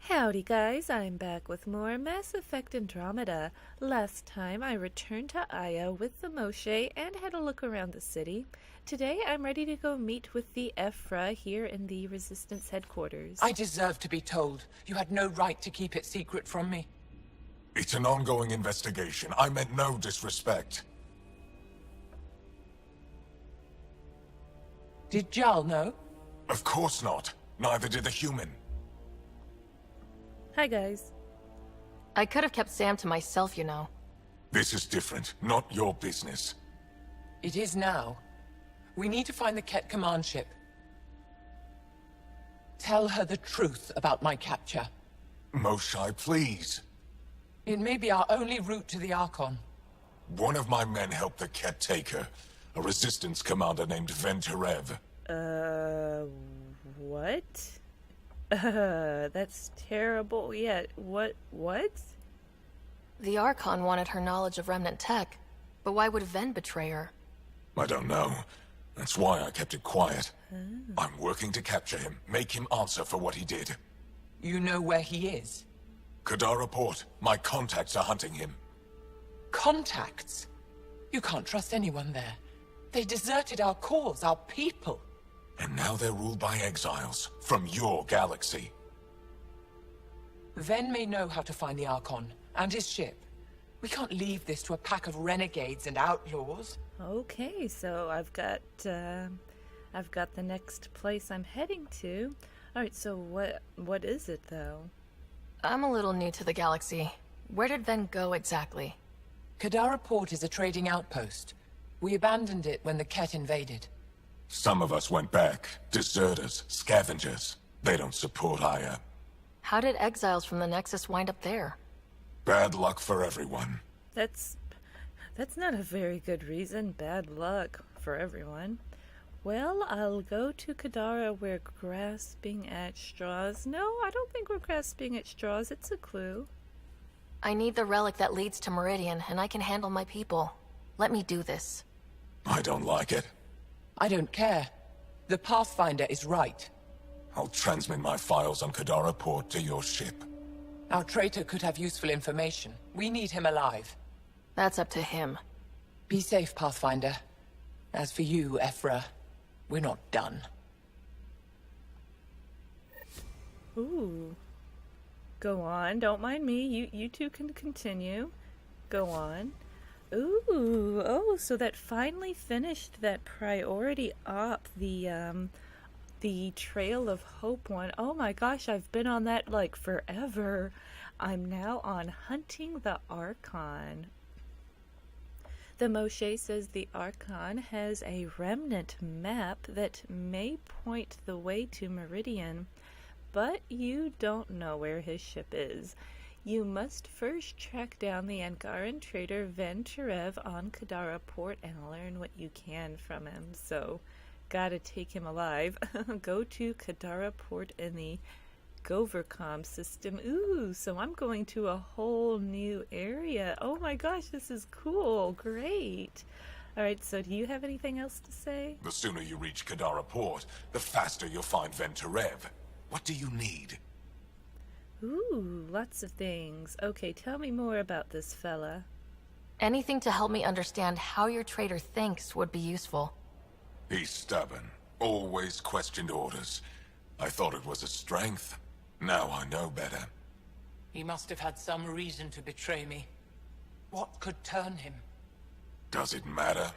Howdy guys, I'm back with more Mass Effect Andromeda. Last time I returned to Aya with the Moshae and had a look around the city. Today I'm ready to go meet with the Evfra here in the Resistance headquarters. I deserve to be told. You had no right to keep it secret from me. It's an ongoing investigation. I meant no disrespect. Did Jal know? Of course not. Neither did the human. Hi guys. I could have kept Sam to myself, you know. This is different. Not your business. It is now. We need to find the Ket command ship. Tell her the truth about my capture. Moshae, please. It may be our only route to the Archon. One of my men helped the Ket take her. A Resistance commander named Venturev. What? That's terrible. Yeah, what? The Archon wanted her knowledge of Remnant tech, but why would Ven betray her? I don't know. That's why I kept it quiet. I'm working to capture him, make him answer for what he did. You know where he is? Kadara Port. My contacts are hunting him. Contacts? You can't trust anyone there. They deserted our cause, our people. And now they're ruled by exiles from your galaxy. Ven may know how to find the Archon and his ship. We can't leave this to a pack of renegades and outlaws. Okay, so I've got the next place I'm heading to. Alright, so what is it though? I'm a little new to the galaxy. Where did Ven go exactly? Kadara Port is a trading outpost. We abandoned it when the Ket invaded. Some of us went back. Deserters, scavengers. They don't support Aya. How did exiles from the Nexus wind up there? Bad luck for everyone. That's not a very good reason. Bad luck for everyone. Well, I'll go to Kadara. We're grasping at straws. No, I don't think we're grasping at straws. It's a clue. I need the relic that leads to Meridian, and I can handle my people. Let me do this. I don't like it. I don't care. The Pathfinder is right. I'll transmit my files on Kadara Port to your ship. Our traitor could have useful information. We need him alive. That's up to him. Be safe, Pathfinder. As for you, Evfra, we're not done. Ooh. Go on. Don't mind me. You two can continue. Go on. Ooh. Oh, so that finally finished that priority op, the Trail of Hope one. Oh my gosh, I've been on that like forever. I'm now on hunting the Archon. The Moshae says the Archon has a remnant map that may point the way to Meridian, but you don't know where his ship is. You must first track down the Angaran trader Venturev on Kadara Port and learn what you can from him. So, gotta take him alive. Go to Kadara Port in the Govercom system. Ooh, so I'm going to a whole new area. Oh my gosh, this is cool. Great. Alright, so do you have anything else to say? The sooner you reach Kadara Port, the faster you'll find Venturev. What do you need? Ooh, lots of things. Okay, tell me more about this fella. Anything to help me understand how your traitor thinks would be useful. He's stubborn. Always questioned orders. I thought it was a strength. Now I know better. He must have had some reason to betray me. What could turn him? Does it matter?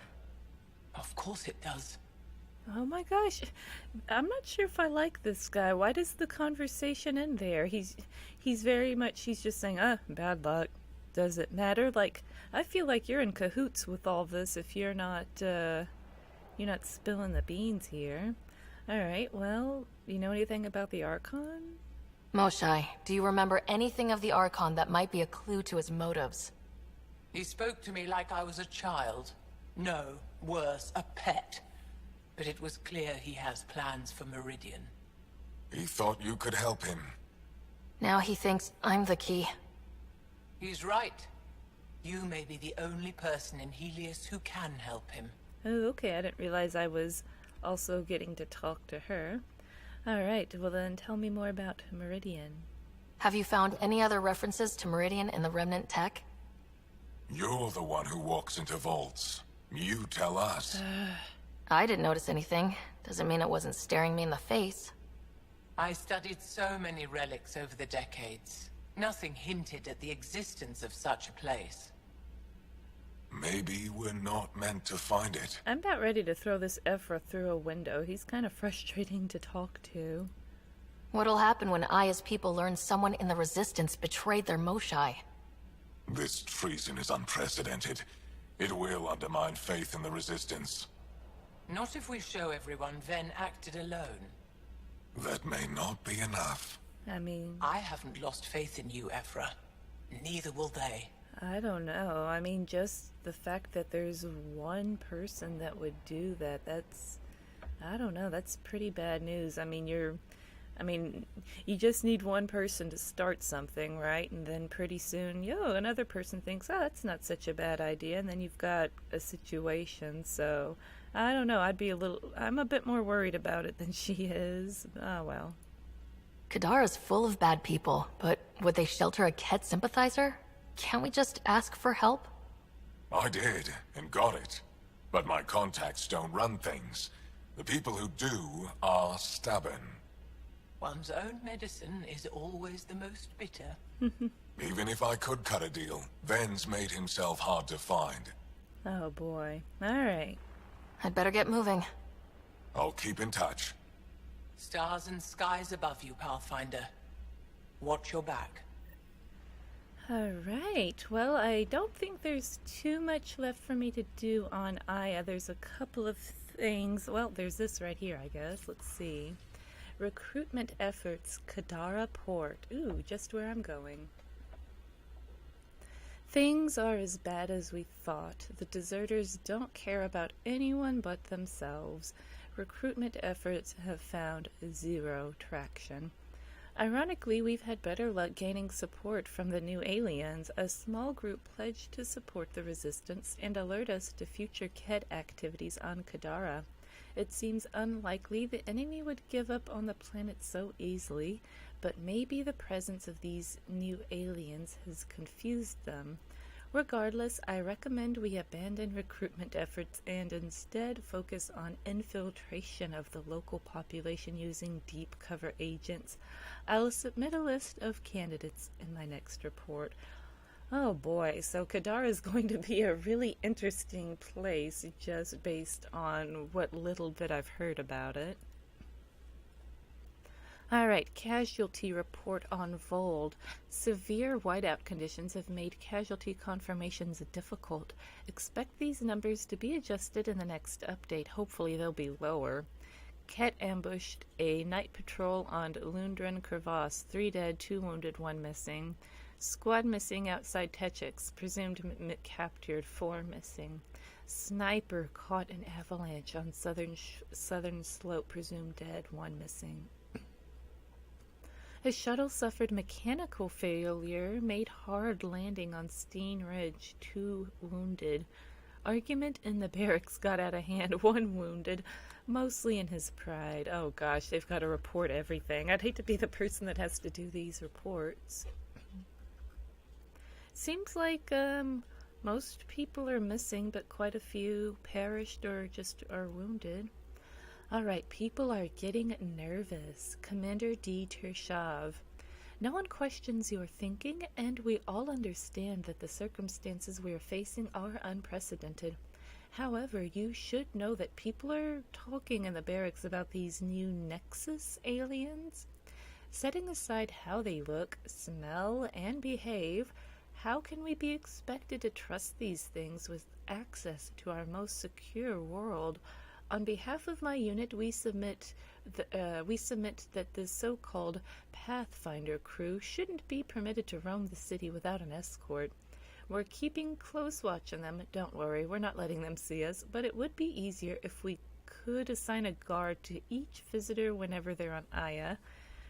Of course it does. Oh my gosh, I'm not sure if I like this guy. Why does the conversation end there? He's very much, he's just saying, bad luck. Does it matter? Like, I feel like you're in cahoots with all this if you're not spilling the beans here. Alright, well, you know anything about the Archon? Moshae, do you remember anything of the Archon that might be a clue to his motives? He spoke to me like I was a child. No, worse, a pet. But it was clear he has plans for Meridian. He thought you could help him. Now he thinks I'm the key. He's right. You may be the only person in Helios who can help him. Oh, okay, I didn't realize I was also getting to talk to her. Alright, well then tell me more about Meridian. Have you found any other references to Meridian in the Remnant tech? You're the one who walks into vaults. You tell us. I didn't notice anything. Doesn't mean it wasn't staring me in the face. I studied so many relics over the decades. Nothing hinted at the existence of such a place. Maybe we're not meant to find it. I'm about ready to throw this Evfra through a window. He's kind of frustrating to talk to. What'll happen when Aya's people learn someone in the Resistance betrayed their Moshae? This treason is unprecedented. It will undermine faith in the Resistance. Not if we show everyone Ven acted alone. That may not be enough. I mean, I haven't lost faith in you, Evfra. Neither will they. I don't know. I mean, just the fact that there's one person that would do that, that's... I don't know, that's pretty bad news. I mean, you just need one person to start something, right? And then pretty soon, another person thinks, oh, that's not such a bad idea. And then you've got a situation, so... I don't know, I'm a bit more worried about it than she is. Oh, well. Kadara's full of bad people, but would they shelter a Ket sympathizer? Can't we just ask for help? I did, and got it. But my contacts don't run things. The people who do are stubborn. One's own medicine is always the most bitter. Even if I could cut a deal, Ven's made himself hard to find. Oh, boy. All right. I'd better get moving. I'll keep in touch. Stars and skies above you, Pathfinder. Watch your back. Alright, well, I don't think there's too much left for me to do on Aya. There's a couple of things. Well, there's this right here, I guess. Let's see. Recruitment efforts, Kadara Port. Ooh, just where I'm going. Things are as bad as we thought. The deserters don't care about anyone but themselves. Recruitment efforts have found zero traction. Ironically, we've had better luck gaining support from the new aliens. A small group pledged to support the Resistance and alert us to future Ket activities on Kadara. It seems unlikely the enemy would give up on the planet so easily, but maybe the presence of these new aliens has confused them. Regardless, I recommend we abandon recruitment efforts and instead focus on infiltration of the local population using deep cover agents. I'll submit a list of candidates in my next report. Oh boy, so Kadara is going to be a really interesting place just based on what little bit I've heard about it. Alright, casualty report on Vold. Severe whiteout conditions have made casualty confirmations difficult. Expect these numbers to be adjusted in the next update. Hopefully they'll be lower. Ket ambushed a night patrol on Lundren Crevasse. 3 dead, 2 wounded, 1 missing. Squad missing outside Techix. Presumed captured, 4 missing. Sniper caught an avalanche on southern slope. Presumed dead, 1 missing. His shuttle suffered mechanical failure, made hard landing on Steen Ridge, 2 wounded. Argument in the barracks got out of hand, 1 wounded, mostly in his pride. Oh gosh, they've got to report everything. I'd hate to be the person that has to do these reports. Seems like most people are missing, but quite a few perished or just are wounded. Alright, people are getting nervous. Commander D. Tershav. No one questions your thinking, and we all understand that the circumstances we are facing are unprecedented. However, you should know that people are talking in the barracks about these new Nexus aliens. Setting aside how they look, smell, and behave, how can we be expected to trust these things with access to our most secure world? On behalf of my unit, we submit that the so-called Pathfinder crew shouldn't be permitted to roam the city without an escort. We're keeping close watch on them. Don't worry, we're not letting them see us, but it would be easier if we could assign a guard to each visitor whenever they're on Aya.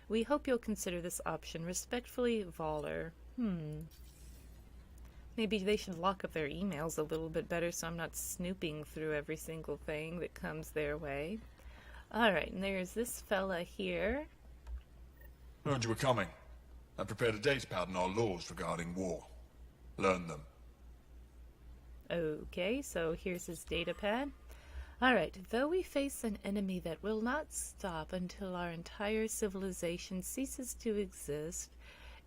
We hope you'll consider this option. Respectfully, Voller. Maybe they should lock up their emails a little bit better so I'm not snooping through every single thing that comes their way. Alright, and there's this fella here. Heard you were coming. I prepared a datapad on our laws regarding war. Learn them. Okay, so here's his datapad. Alright, though we face an enemy that will not stop until our entire civilization ceases to exist,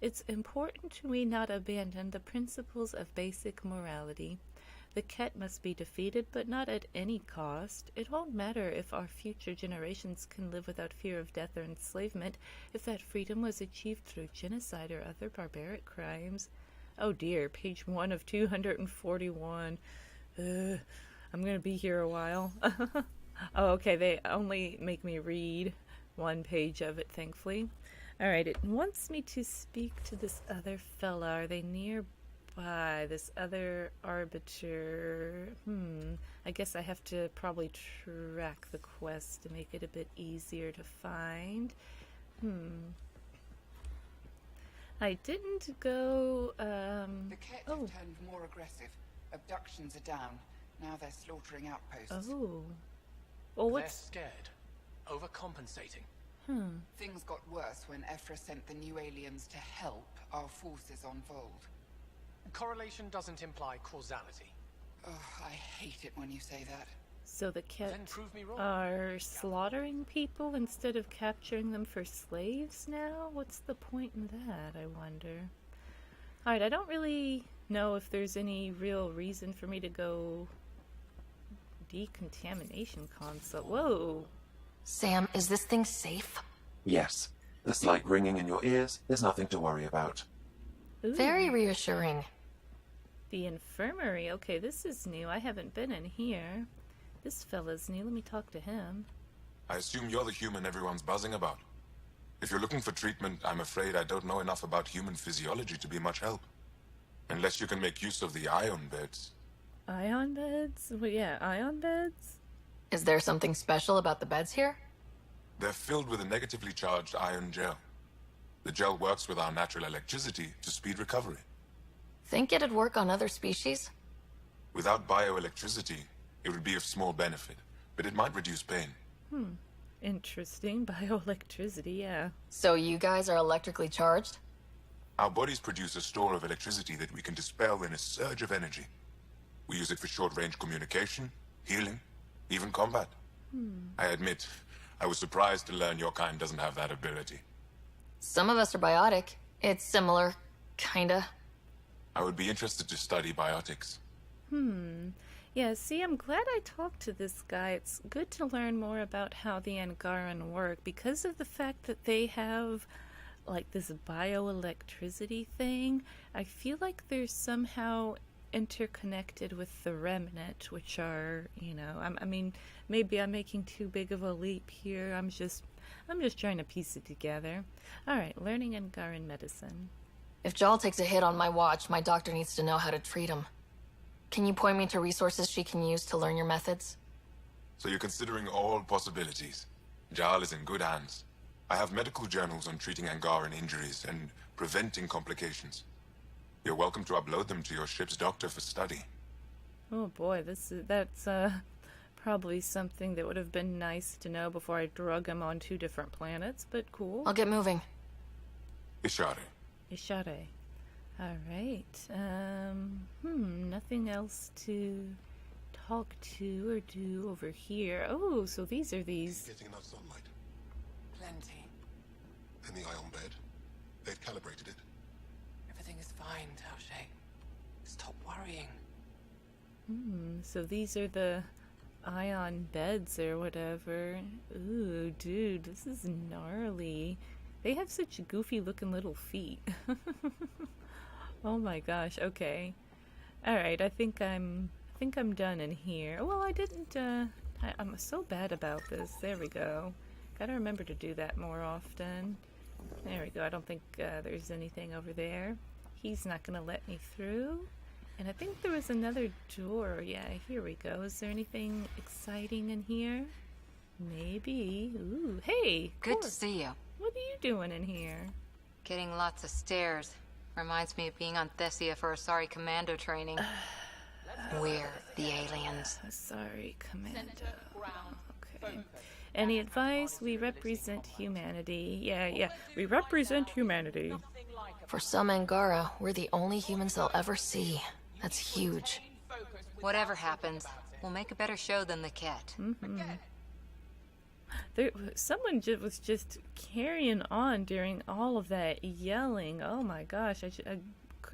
it's important we not abandon the principles of basic morality. The Ket must be defeated, but not at any cost. It won't matter if our future generations can live without fear of death or enslavement, if that freedom was achieved through genocide or other barbaric crimes. Oh dear, page 1 of 241. I'm gonna be here a while. Oh, okay, they only make me read one page of it, thankfully. Alright, it wants me to speak to this other fella. Are they nearby? This other arbiter. I guess I have to probably track the quest to make it a bit easier to find. I didn't go, The Ket have turned more aggressive. Abductions are down. Now they're slaughtering outposts. Oh. Well, They're what's... scared. Overcompensating. Things got worse when Evfra sent the new aliens to help our forces on Vold. Correlation doesn't imply causality. Oh, I hate it when you say that. So the Ket Then prove me wrong. are slaughtering people instead of capturing them for slaves now? What's the point in that, I wonder? Alright, I don't really know if there's any real reason for me to go decontamination console. Whoa! Sam, is this thing safe? Yes. The slight ringing in your ears is nothing to worry about. Ooh. Very reassuring. The infirmary. Okay, this is new. I haven't been in here. This fella's new. Let me talk to him. I assume you're the human everyone's buzzing about. If you're looking for treatment, I'm afraid I don't know enough about human physiology to be much help. Unless you can make use of the ion beds. Ion beds? Well, yeah, ion beds? Is there something special about the beds here? They're filled with a negatively charged ion gel. The gel works with our natural electricity to speed recovery. Think it'd work on other species? Without bioelectricity, it would be of small benefit, but it might reduce pain. Interesting. Bioelectricity, yeah. So you guys are electrically charged? Our bodies produce a store of electricity that we can dispel in a surge of energy. We use it for short-range communication, healing, even combat. I admit, I was surprised to learn your kind doesn't have that ability. Some of us are biotic. It's similar, kinda. I would be interested to study biotics. Yeah, see, I'm glad I talked to this guy. It's good to learn more about how the Angaran work because of the fact that they have, like, this bioelectricity thing. I feel like they're somehow interconnected with the Remnant, which are, you know, I mean, maybe I'm making too big of a leap here. I'm just trying to piece it together. Alright, learning Angaran medicine. If Jal takes a hit on my watch, my doctor needs to know how to treat him. Can you point me to resources she can use to learn your methods? So you're considering all possibilities. Jal is in good hands. I have medical journals on treating Angaran injuries and preventing complications. You're welcome to upload them to your ship's doctor for study. Oh boy, that's probably something that would have been nice to know before I drug him on 2 different planets, but cool. I'll get moving. Ishare. Ishare. Alright. Nothing else to talk to or do over here. Oh, so these are these. Getting enough sunlight. Plenty. And the ion bed. They've calibrated it. Everything is fine, Moshae. Stop worrying. So these are the ion beds or whatever. Ooh, dude, this is gnarly. They have such goofy looking little feet. Oh my gosh, okay. Alright, I think I'm done in here. Well, I didn't, I'm so bad about this. There we go. Gotta remember to do that more often. There we go. I don't think there's anything over there. He's not gonna let me through. And I think there was another door. Yeah, here we go. Is there anything exciting in here? Maybe. Ooh, hey! Good to Cor, see you. what are you doing in here? Getting lots of stares. Reminds me of being on Thessia for Asari commando training. We're the aliens. Sorry, Commander. Okay. Any advice? We represent humanity. Yeah, we represent humanity. For some Angara, we're the only humans they'll ever see. That's huge. Whatever happens, we'll make a better show than the cat. Someone was just carrying on during all of that yelling. Oh my gosh, I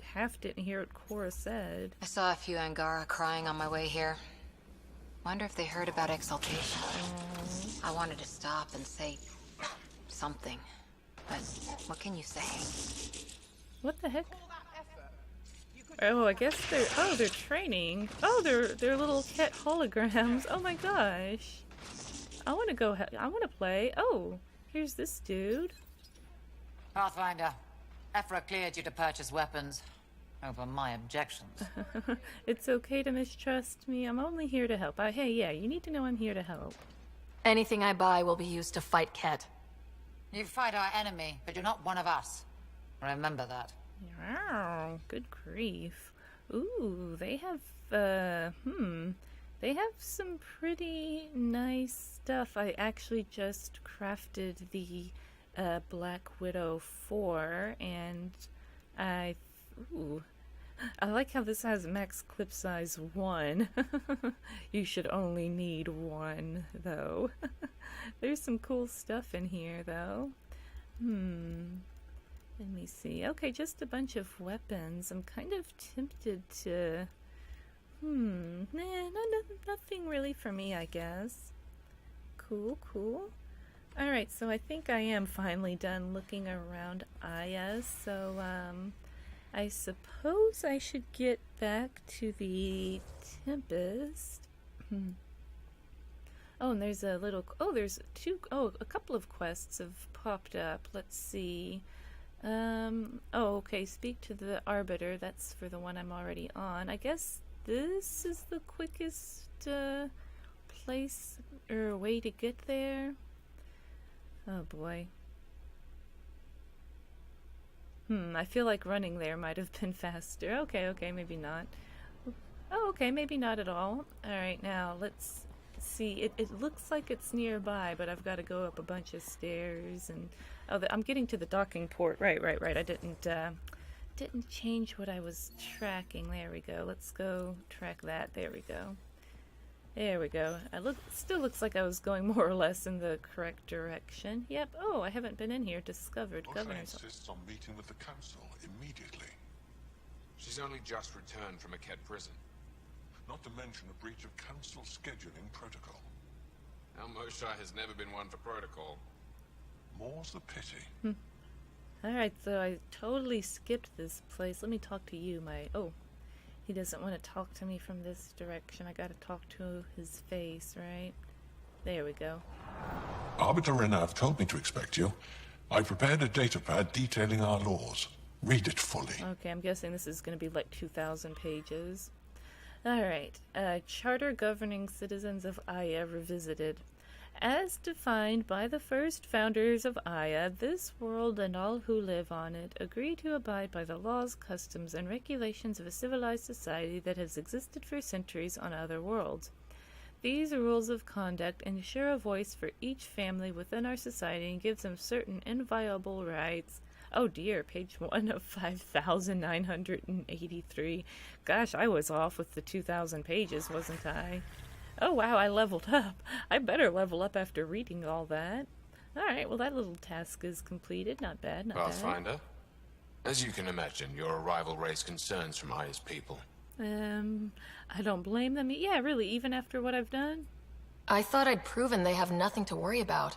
half didn't hear what Cora said. I saw a few Angara crying on my way here. Wonder if they heard about exaltation. I wanted to stop and say something, but what can you say? What the heck? Oh, I guess they're training. Oh, they're little cat holograms. Oh my gosh. I want to go, I want to play. Oh, here's this dude. Pathfinder, Evfra cleared you to purchase weapons. Over my objections. It's okay to mistrust me. I'm only here to help. Hey, yeah, you need to know I'm here to help. Anything I buy will be used to fight Ket. You fight our enemy, but you're not one of us. Remember that. Wow, good grief. Ooh, they have, they have some pretty nice stuff. I actually just crafted the Black Widow 4, and I like how this has max clip size 1. You should only need 1, though. There's some cool stuff in here, though. Let me see. Okay, just a bunch of weapons. I'm kind of tempted to... nothing really for me, I guess. Cool. Alright, so I think I am finally done looking around Aya, so, I suppose I should get back to the Tempest. Oh, and there's a little... Oh, there's a couple of quests have popped up. Let's see. Okay, speak to the Arbiter. That's for the one I'm already on. I guess this is the quickest place or way to get there. Oh boy. I feel like running there might have been faster. Okay, maybe not. Oh, okay, maybe not at all. Alright, now let's see. It looks like it's nearby, but I've got to go up a bunch of stairs and... Oh, I'm getting to the docking port. Right. I didn't change what I was tracking. There we go. Let's go track that. There we go. Still looks like I was going more or less in the correct direction. Yep. Oh, I haven't been in here. Discovered. Moshae Governor's... insists on meeting with the council immediately. She's only just returned from a Ket prison. Not to mention a breach of council scheduling protocol. Our Moshae has never been one for protocol. More's the pity. Alright, so I totally skipped this place. Let me talk to you, Oh, he doesn't want to talk to me from this direction. I gotta talk to his face, right? There we go. Arbiter Renner have told me to expect you. I prepared a datapad detailing our laws. Read it fully. Okay, I'm guessing this is going to be like 2,000 pages. Alright, Charter Governing Citizens of Aya Revisited. As defined by the first founders of Aya, this world and all who live on it agree to abide by the laws, customs, and regulations of a civilized society that has existed for centuries on other worlds. These rules of conduct ensure a voice for each family within our society and gives them certain inviolable rights. Oh dear, page 1 of 5,983. Gosh, I was off with the 2,000 pages, wasn't I? Oh wow, I leveled up. I better level up after reading all that. Alright, well that little task is completed. Not bad, not bad. Pathfinder, as you can imagine, your arrival raised concerns from Aya's people. I don't blame them. Yeah, really, even after what I've done? I thought I'd proven they have nothing to worry about.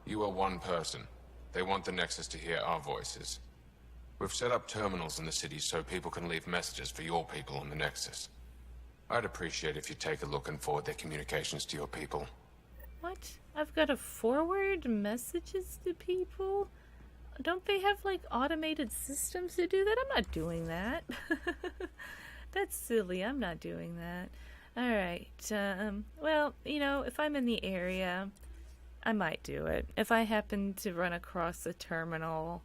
You are one person. They want the Nexus to hear our voices. We've set up terminals in the city so people can leave messages for your people on the Nexus. I'd appreciate if you take a look and forward their communications to your people. What? I've got to forward messages to people? Don't they have, like, automated systems to do that? I'm not doing that. That's silly. I'm not doing that. Alright, well, you know, if I'm in the area, I might do it. If I happen to run across a terminal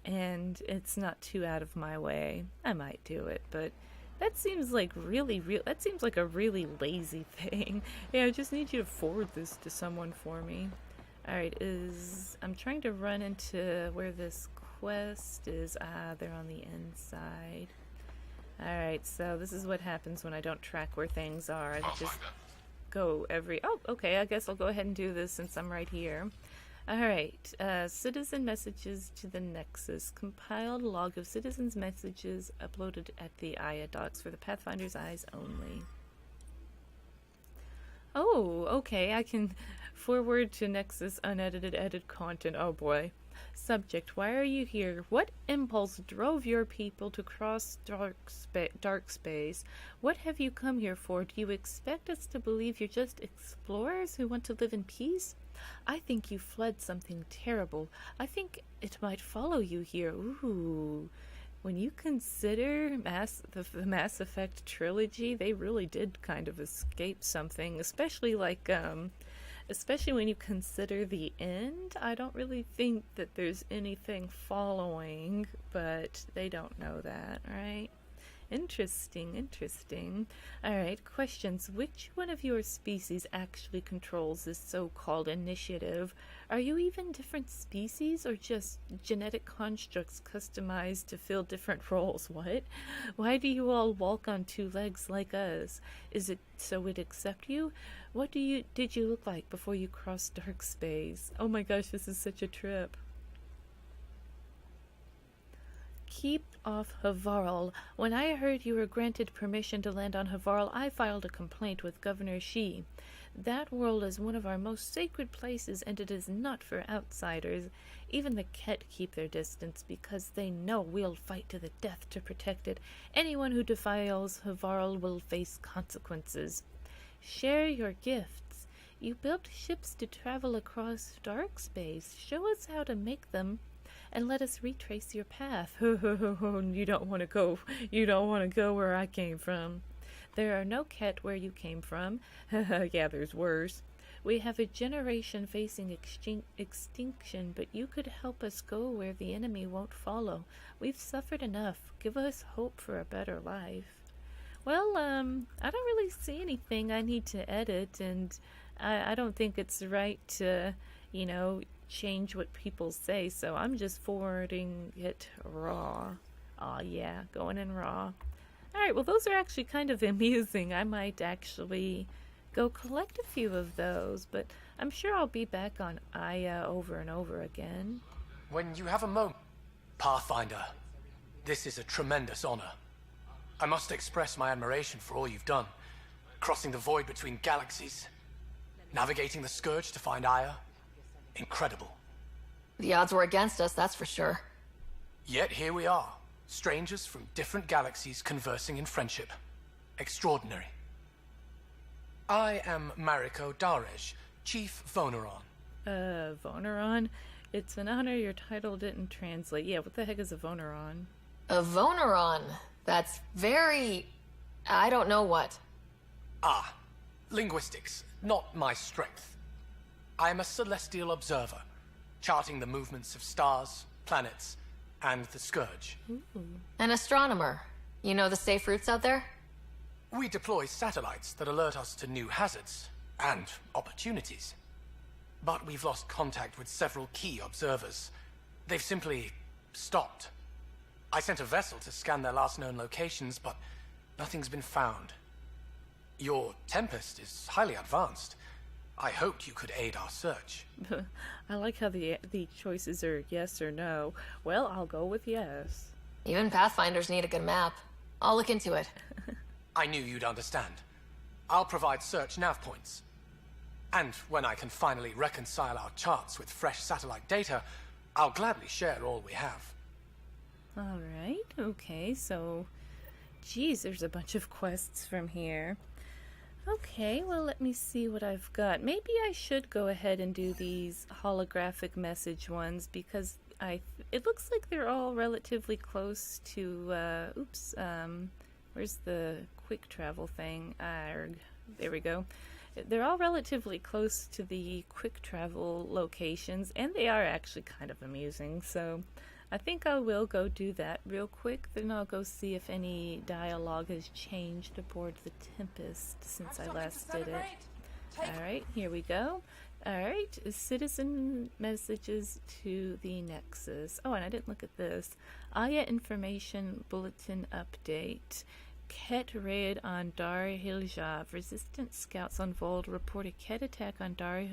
and it's not too out of my way, I might do it, but... That seems like that seems like a really lazy thing. Yeah, I just need you to forward this to someone for me. Alright, I'm trying to run into where this quest is, they're on the inside. Alright, so this is what happens when I don't track where things are. I just go every... Oh, okay, I guess I'll go ahead and do this since I'm right here. Alright, citizen messages to the Nexus. Compiled log of citizens' messages uploaded at the Aya docks for the Pathfinder's eyes only. Oh, okay, I can forward to Nexus unedited edit content. Oh boy. Subject, why are you here? What impulse drove your people to cross dark space? What have you come here for? Do you expect us to believe you're just explorers who want to live in peace? I think you fled something terrible. I think it might follow you here. Ooh. When you consider the Mass Effect trilogy, they really did kind of escape something, especially when you consider the end. I don't really think that there's anything following, but they don't know that, right? Interesting, interesting. Alright, questions. Which one of your species actually controls this so-called initiative? Are you even different species or just genetic constructs customized to fill different roles? What? Why do you all walk on two legs like us? Is it so it accept you? What did you look like before you crossed dark space? Oh my gosh, this is such a trip. Keep off Havarl. When I heard you were granted permission to land on Havarl, I filed a complaint with Governor Shi. That world is one of our most sacred places, and it is not for outsiders. Even the Ket keep their distance because they know we'll fight to the death to protect it. Anyone who defiles Havarl will face consequences. Share your gifts. You built ships to travel across dark space. Show us how to make them, and let us retrace your path. You don't want to go. You don't want to go where I came from. There are no Ket where you came from. Yeah, there's worse. We have a generation facing extinction, but you could help us go where the enemy won't follow. We've suffered enough. Give us hope for a better life. Well, I don't really see anything I need to edit, and I don't think it's right to, change what people say, so I'm just forwarding it raw. Aw, yeah, going in raw. Alright, well, those are actually kind of amusing. I might actually go collect a few of those, but I'm sure I'll be back on Aya over and over again. When you have a moment, Pathfinder, this is a tremendous honor. I must express my admiration for all you've done. Crossing the void between galaxies, navigating the Scourge to find Aya. Incredible. The odds were against us, that's for sure. Yet here we are, strangers from different galaxies conversing in friendship. Extraordinary. I am Mariko Darej, Chief Voneron. Voneron? It's an honor your title didn't translate. Yeah, what the heck is a Voneron? A Voneron? That's very... I don't know what. Ah, linguistics, not my strength. I am a celestial observer, charting the movements of stars, planets, and the Scourge. Ooh. An astronomer. You know the safe routes out there? We deploy satellites that alert us to new hazards and opportunities. But we've lost contact with several key observers. They've simply stopped. I sent a vessel to scan their last known locations, but nothing's been found. Your Tempest is highly advanced. I hoped you could aid our search. I like how the choices are yes or no. Well, I'll go with yes. Even Pathfinders need a good map. I'll look into it. I knew you'd understand. I'll provide search nav points. And when I can finally reconcile our charts with fresh satellite data, I'll gladly share all we have. Alright, okay, so... Geez, there's a bunch of quests from here. Okay, well, let me see what I've got. Maybe I should go ahead and do these holographic message ones, because it looks like they're all relatively close to, where's the quick travel thing? There we go. They're all relatively close to the quick travel locations, and they are actually kind of amusing, so I think I will go do that real quick, then I'll go see if any dialogue has changed aboard the Tempest since I last did it. Alright, here we go. Alright, citizen messages to the Nexus. Oh, and I didn't look at this. Aya Information Bulletin Update. Ket raid on Dar Hiljav. Resistance scouts on Vold report a Ket attack on Dar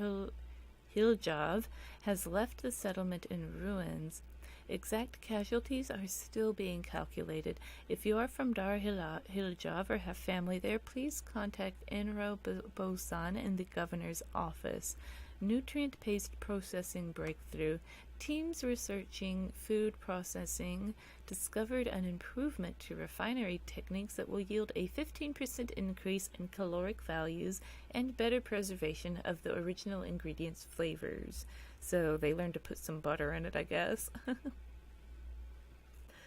Hiljav has left the settlement in ruins. Exact casualties are still being calculated. If you are from Dar Hiljav or have family there, please contact Enro Bosan in the governor's office. Nutrient paste processing breakthrough. Teams researching food processing discovered an improvement to refinery techniques that will yield a 15% increase in caloric values and better preservation of the original ingredients' flavors. So they learned to put some butter in it, I guess.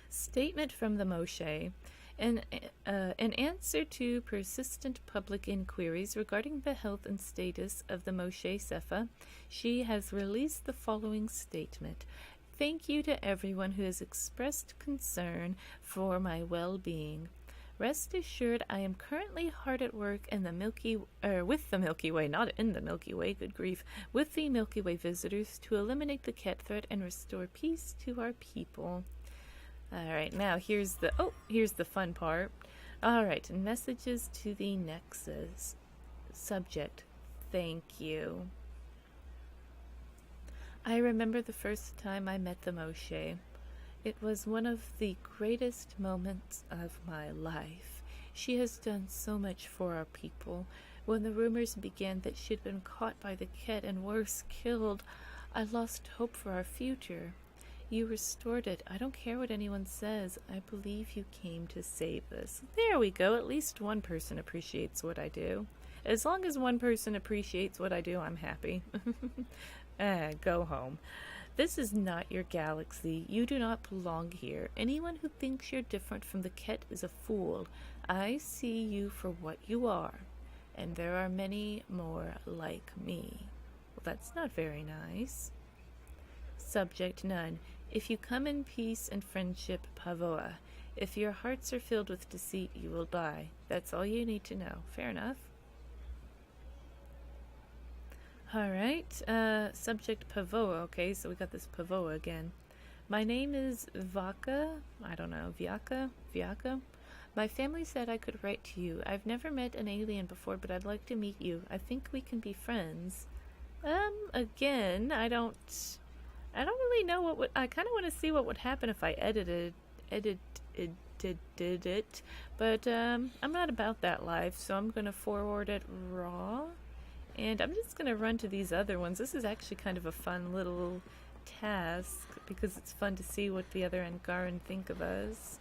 Statement from the Moshae. In answer to persistent public inquiries regarding the health and status of the Moshae Sjefa, she has released the following statement. Thank you to everyone who has expressed concern for my well-being. Rest assured, I am currently hard at work in the with the Milky Way, not in the Milky Way, good grief, with the Milky Way visitors to eliminate the Ket threat and restore peace to our people. Alright, now here's the fun part. Alright, messages to the Nexus. Subject, thank you. I remember the first time I met the Moshae. It was one of the greatest moments of my life. She has done so much for our people. When the rumors began that she'd been caught by the Ket and worse, killed, I lost hope for our future. You restored it. I don't care what anyone says. I believe you came to save us. There we go. At least one person appreciates what I do. As long as one person appreciates what I do, I'm happy. Go home. This is not your galaxy. You do not belong here. Anyone who thinks you're different from the Ket is a fool. I see you for what you are, and there are many more like me. Well, that's not very nice. Subject, none. If you come in peace and friendship, Pavoa. If your hearts are filled with deceit, you will die. That's all you need to know. Fair enough. Alright, subject Pavoa. Okay, so we got this Pavoa again. My name is Vaka. I don't know, Vyaka? My family said I could write to you. I've never met an alien before, but I'd like to meet you. I think we can be friends. Again, I don't really know what would... I kind of want to see what would happen if I edited it, but I'm not about that life, so I'm going to forward it raw, and I'm just going to run to these other ones. This is actually kind of a fun little task, because it's fun to see what the other Angaran think of us.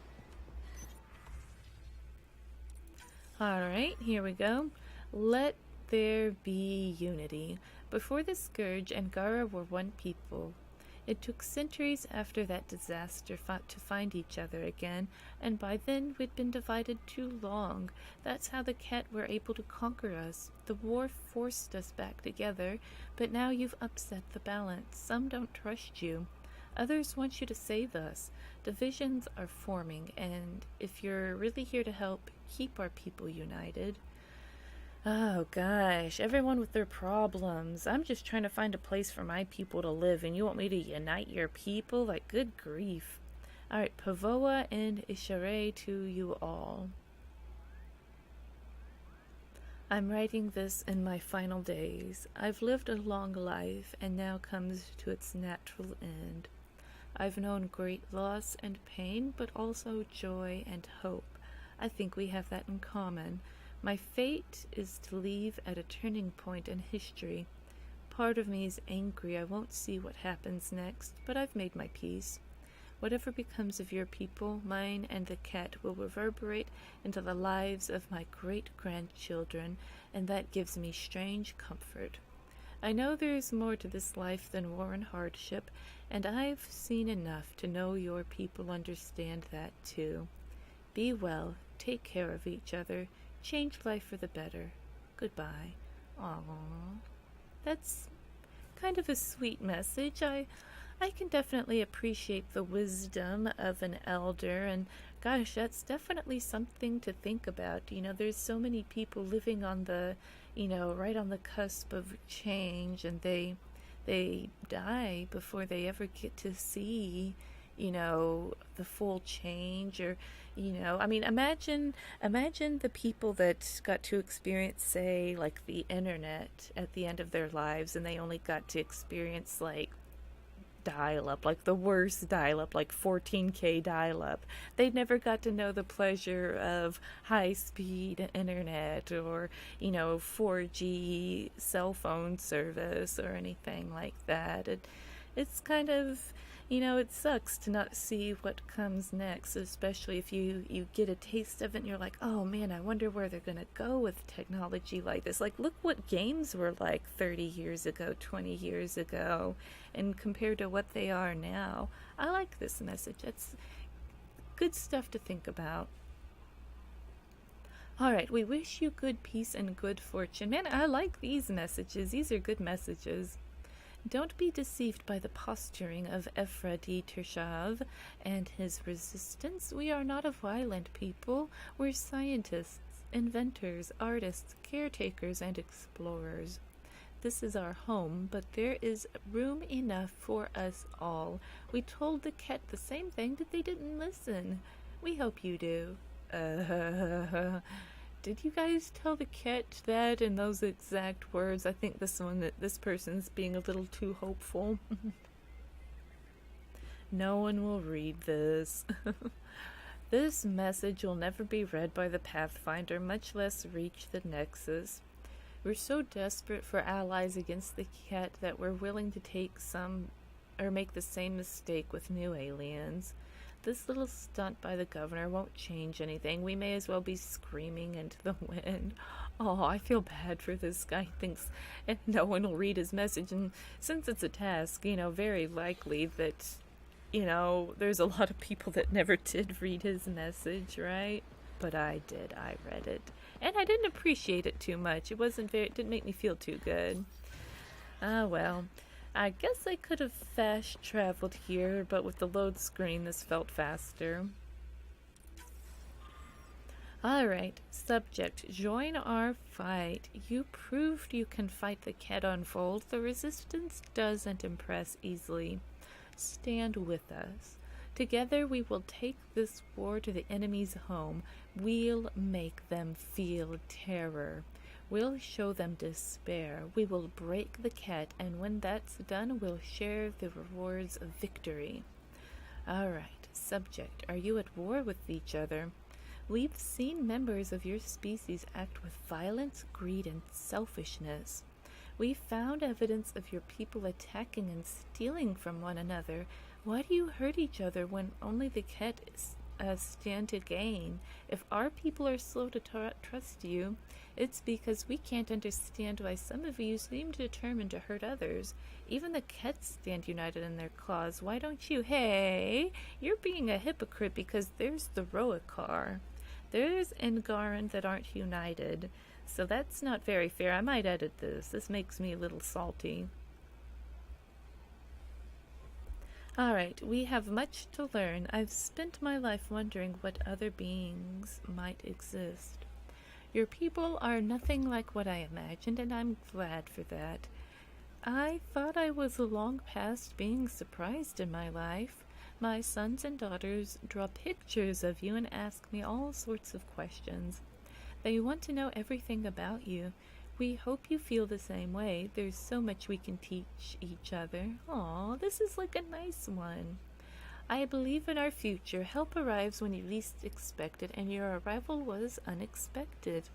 Alright, here we go. Let there be unity. Before the Scourge, Angara were one people. It took centuries after that disaster to find each other again, and by then we'd been divided too long. That's how the Ket were able to conquer us. The war forced us back together, but now you've upset the balance. Some don't trust you. Others want you to save us. Divisions are forming, and if you're really here to help, keep our people united. Oh gosh, everyone with their problems. I'm just trying to find a place for my people to live, and you want me to unite your people? Like, good grief. Alright, Pavoa and Ishare to you all. I'm writing this in my final days. I've lived a long life, and now comes to its natural end. I've known great loss and pain, but also joy and hope. I think we have that in common. My fate is to leave at a turning point in history. Part of me is angry I won't see what happens next, but I've made my peace. Whatever becomes of your people, mine and the Ket will reverberate into the lives of my great-grandchildren, and that gives me strange comfort. I know there is more to this life than war and hardship, and I've seen enough to know your people understand that too. Be well, take care of each other, change life for the better. Goodbye. Aww. That's kind of a sweet message. I I can definitely appreciate the wisdom of an elder, and gosh, that's definitely something to think about. There's so many people living on the, right on the cusp of change, and they die before they ever get to see, the full change, or, I mean, imagine the people that got to experience, say, like the internet at the end of their lives, and they only got to experience, like, dial-up, like the worst dial-up, like 14K dial-up. They never got to know the pleasure of high-speed internet, or 4G cell phone service, or anything like that. It's kind of, it sucks to not see what comes next, especially if you get a taste of it and you're like, oh man, I wonder where they're gonna go with technology like this. Like, look what games were like 30 years ago, 20 years ago, and compared to what they are now. I like this message. It's good stuff to think about. Alright, we wish you good peace and good fortune. Man, I like these messages. These are good messages. Don't be deceived by the posturing of Evfra de Tershav and his resistance. We are not a violent people. We're scientists, inventors, artists, caretakers, and explorers. This is our home, but there is room enough for us all. We told the cat the same thing, but they didn't listen. We hope you do. Did you guys tell the cat that in those exact words? I think this person's being a little too hopeful. No one will read this. This message will never be read by the Pathfinder, much less reach the Nexus. We're so desperate for allies against the cat that we're willing to make the same mistake with new aliens. This little stunt by the governor won't change anything. We may as well be screaming into the wind. Oh, I feel bad for this guy. Thinks no one will read his message, and since it's a task, very likely that, there's a lot of people that never did read his message, right? But I did. I read it, and I didn't appreciate it too much. It didn't make me feel too good. Ah, well. I guess I could have fast traveled here, but with the load screen, this felt faster. Alright, subject, join our fight. You proved you can fight the cat on fold. The resistance doesn't impress easily. Stand with us. Together we will take this war to the enemy's home. We'll make them feel terror. We'll show them despair. We will break the cat, and when that's done, we'll share the rewards of victory. Alright, subject, are you at war with each other? We've seen members of your species act with violence, greed, and selfishness. We found evidence of your people attacking and stealing from one another. Why do you hurt each other when only the cat stand to gain? If our people are slow to trust you, it's because we can't understand why some of you seem determined to hurt others. Even the cats stand united in their cause. Why don't you? Hey, you're being a hypocrite because there's the Roicar. There's Engaran that aren't united. So that's not very fair. I might edit this. This makes me a little salty. Alright, we have much to learn. I've spent my life wondering what other beings might exist. Your people are nothing like what I imagined, and I'm glad for that. I thought I was long past being surprised in my life. My sons and daughters draw pictures of you and ask me all sorts of questions. They want to know everything about you. We hope you feel the same way. There's so much we can teach each other. Aw, this is like a nice one. I believe in our future. Help arrives when you least expect it, and your arrival was unexpected.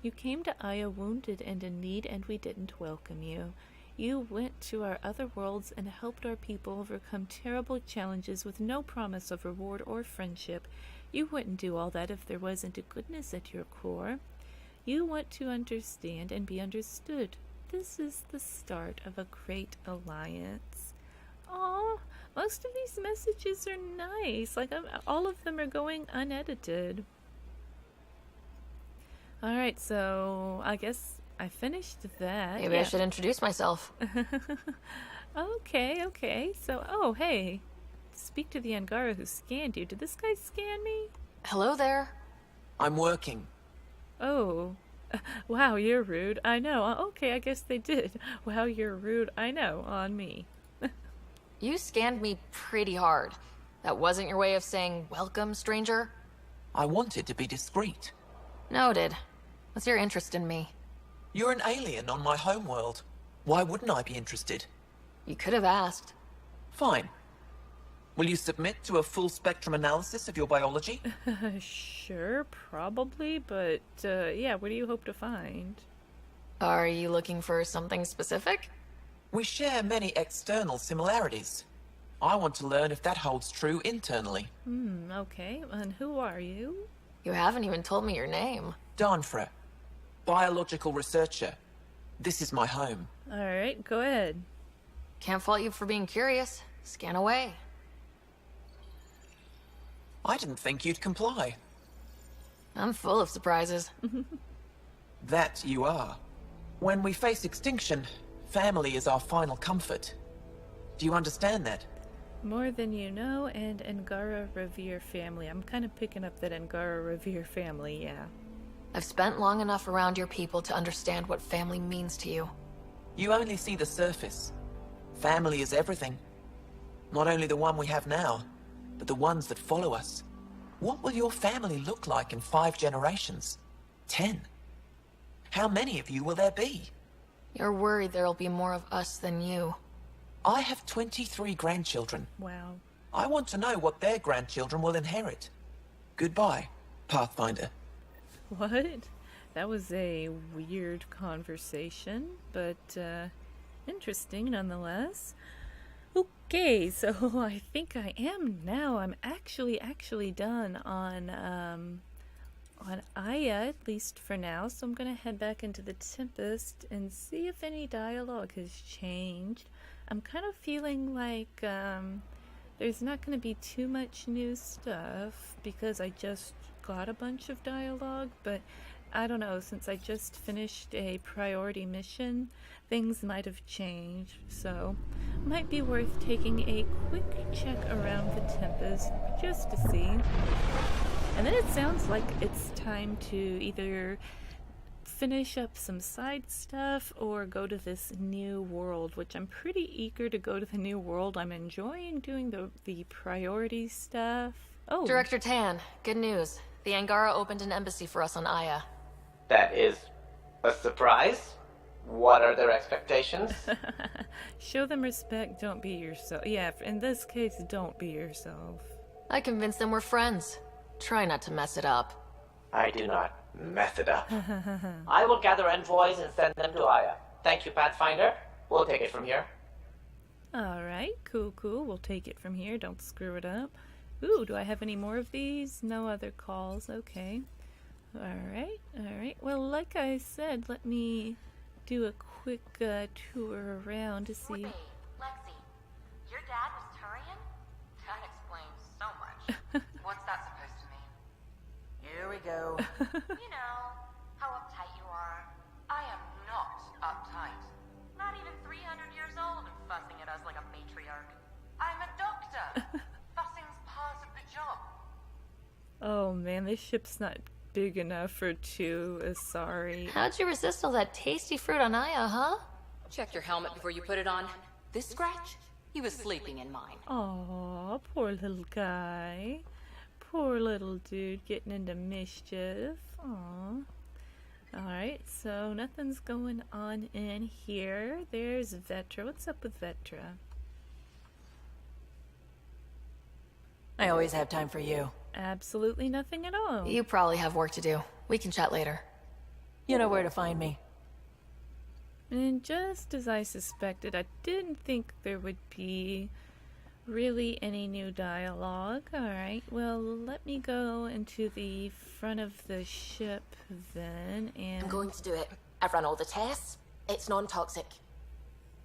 You came to Aya wounded and in need, and we didn't welcome you. You went to our other worlds and helped our people overcome terrible challenges with no promise of reward or friendship. You wouldn't do all that if there wasn't a goodness at your core. You want to understand and be understood. This is the start of a great alliance. Aw, most of these messages are nice. All of them are going unedited. Alright, so I guess I finished that. Maybe I should introduce myself. Okay, okay. So, oh, hey. Speak to the Angara who scanned you. Did this guy scan me? Hello there. I'm working. Oh. Wow, you're rude. I know. Okay, I guess they did. Wow, you're rude. I know. On me. You scanned me pretty hard. That wasn't your way of saying, welcome, stranger? I wanted to be discreet. Noted. What's your interest in me? You're an alien on my homeworld. Why wouldn't I be interested? You could have asked. Fine. Will you submit to a full spectrum analysis of your biology? Sure, probably, but yeah, what do you hope to find? Are you looking for something specific? We share many external similarities. I want to learn if that holds true internally. Okay, and who are you? You haven't even told me your name. Evfra, biological researcher. This is my home. Alright, go ahead. Can't fault you for being curious. Scan away. I didn't think you'd comply. I'm full of surprises. That you are. When we face extinction, family is our final comfort. Do you understand that? More than you know, and Angara revere family. I'm kind of picking up that Angara revere family, yeah. I've spent long enough around your people to understand what family means to you. You only see the surface. Family is everything. Not only the one we have now, but the ones that follow us. What will your family look like in 5 generations? 10? How many of you will there be? You're worried there'll be more of us than you. I have 23 grandchildren. Wow. I want to know what their grandchildren will inherit. Goodbye, Pathfinder. What? That was a weird conversation, but interesting nonetheless. Okay, so I think I am now. I'm actually done on Aya, at least for now. So I'm gonna head back into the Tempest and see if any dialogue has changed. I'm kind of feeling like there's not gonna be too much new stuff because I just got a bunch of dialogue, but I don't know, since I just finished a priority mission, things might have changed, so might be worth taking a quick check around the Tempest just to see. And then it sounds like it's time to either finish up some side stuff or go to this new world, which I'm pretty eager to go to the new world. I'm enjoying doing the priority stuff. Oh, Director Tan, good news. The Angara opened an embassy for us on Aya. That is a surprise. What are their expectations? Show them respect, don't be yourself. Yeah, in this case, don't be yourself. I convinced them we're friends. Try not to mess it up. I do not mess it up. I will gather envoys and send them to Aya. Thank you, Pathfinder. We'll take it from here. Alright, cool. We'll take it from here. Don't screw it up. Ooh, do I have any more of these? No other calls. Okay. Alright. Well, like I said, let me do a quick tour around to see. Wait, Lexi, your dad was Turian? That explains so much. What's that supposed to mean? Here we go. You know, how uptight you are. I am not uptight. Not even 300 years old and fussing at us like a matriarch. I'm a doctor. Fussing's part of the job. Oh man, this ship's not big enough for 2 Asari. How'd you resist all that tasty fruit on Aya, huh? Check your helmet before you put it on. This scratch? He was sleeping in mine. Aw, poor little guy. Poor little dude getting into mischief. Aw. Alright, so nothing's going on in here. There's Vetra. What's up with Vetra? I always have time for you. Absolutely nothing at all. You probably have work to do. We can chat later. You know where to find me. And just as I suspected, I didn't think there would be really any new dialogue. Alright, well, let me go into the front of the ship then, and... I'm going to do it. I've run all the tests. It's non-toxic.